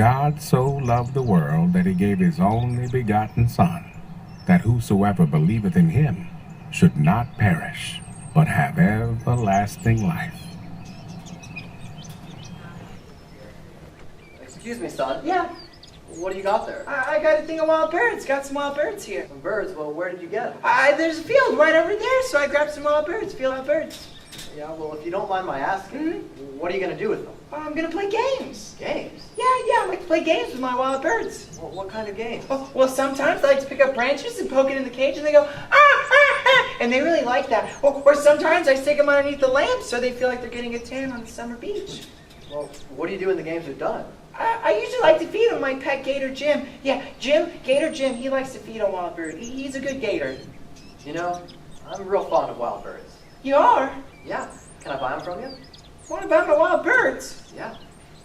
God so loved the world that he gave his only begotten Son, that whosoever believeth in him should not perish, but have everlasting life. Excuse me, son. Yeah, What do you got there? I got a thing of wild birds. Got some wild birds here. Some birds? Well, where did you get them? There's a field right over there, so I grabbed some wild birds. Field of birds. Yeah, well, if you don't mind my asking, what are you going to do with them? I'm gonna play games. Games? Yeah, I like to play games with my wild birds. Well, what kind of games? Well, sometimes I like to pick up branches and poke it in the cage, and they go, ah, ah, ah, and they really like that. Or sometimes I stick them underneath the lamp so they feel like they're getting a tan on the summer beach. Well, what do you do when the games are done? I usually like to feed him my pet gator, Jim. Yeah, Gator Jim, he likes to feed a wild bird. He's a good gator. You know, I'm real fond of wild birds. You are? Yeah. Can I buy them from you? What about my wild birds? Yeah.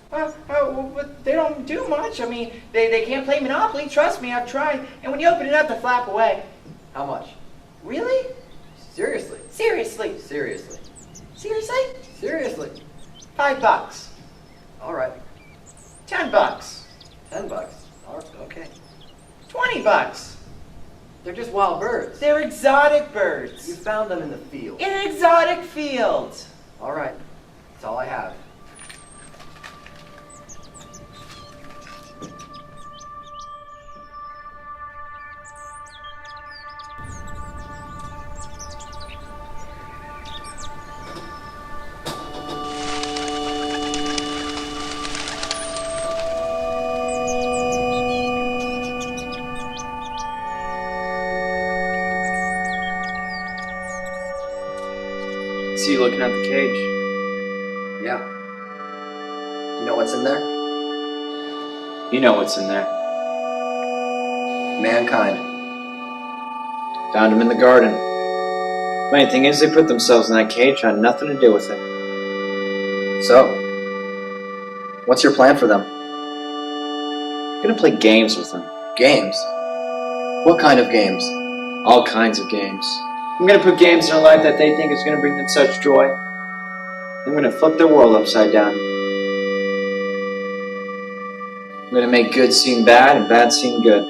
But they don't do much. I mean, they can't play Monopoly. Trust me, I've tried. And when you open it up, they flap away. How much? Really? Seriously? Seriously? Seriously? Seriously? Seriously? $5. All right. $10. $10. All right, okay. $20. They're just wild birds. They're exotic birds. You found them in the field. In an exotic field. All right. That's all I have. See you looking at the cage. Yeah. You know what's in there? You know what's in there. Mankind. Found him in the garden. Funny thing is, they put themselves in that cage, had nothing to do with it. So, what's your plan for them? I'm gonna play games with them. Games? What kind of games? All kinds of games. I'm gonna put games in their life that they think is gonna bring them such joy. I'm gonna flip their world upside down. I'm gonna make good seem bad and bad seem good.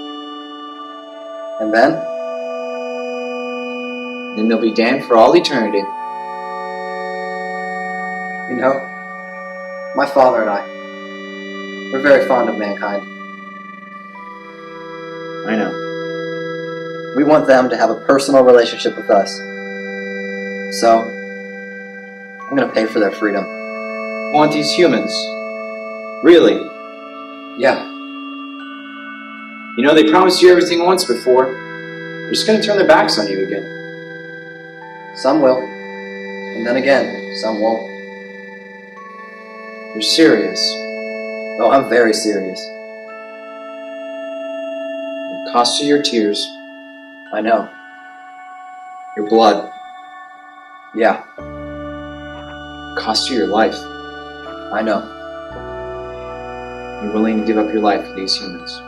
And then? Then they'll be damned for all eternity. You know, my father and I, we're very fond of mankind. I know. We want them to have a personal relationship with us. So, I'm gonna pay for their freedom. Want these humans? Really? Yeah. You know, they promised you everything once before. They're just gonna turn their backs on you again. Some will. And then again, some won't. You're serious. Oh, I'm very serious. It cost you your tears. I know. Your blood. Yeah, Cost you your life. I know. You're willing to give up your life for these humans.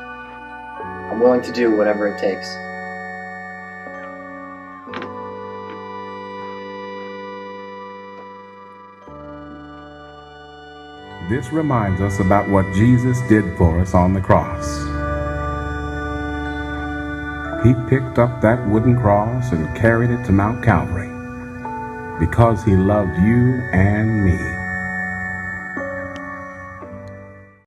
I'm willing to do whatever it takes. This reminds us about what Jesus did for us on the cross. He picked up that wooden cross and carried it to Mount Calvary because he loved you and me.